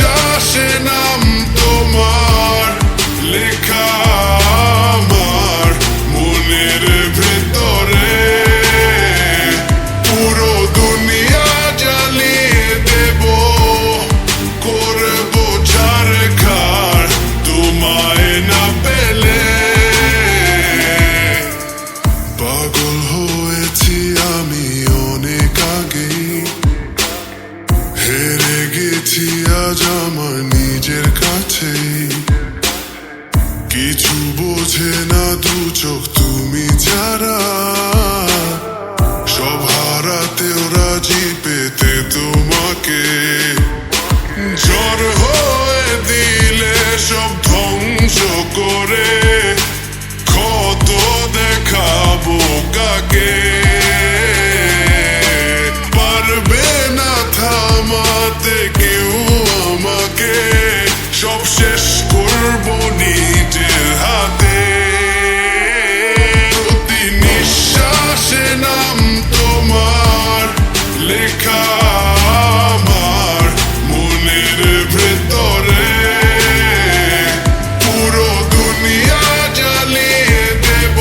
নিঃশ্বাসে নাম তোমার লেখা আমার মনের ভেতরে, পুরো দুনিয়া জ্বালিয়ে দেব, করব ছারখার তোমায় না পেলে। পাগল হয়েছি আমি অনেক আগেই, হেরে গেছি আজ আমার নিজের কাছেই। কিছু বোঝে না দু চোখ তুমি ছাড়া, সব হারাতেও রাজি পেতে তোমাকে। ঝড় হয়ে দিলে সব ধ্বংস করে, কত দেখাবো কাকে। পারবে না থামাতে কেউ আমাকে, সব শেষ করবো নিজের হাতে। প্রতি নিঃশ্বাসে নাম তোমার লেখা আমার মনের ভেতরে, পুরো দুনিয়া জ্বালিয়ে দেব,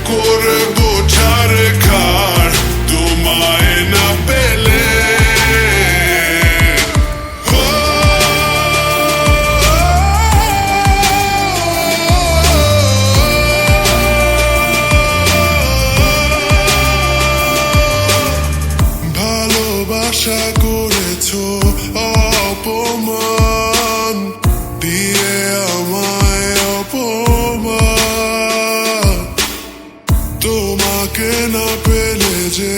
করব ছারখার তোমায় না পেলে। ভালোবাসা করেছো অপমান দিয়ে আমায়, অপমান তোমাকে না পেলে যে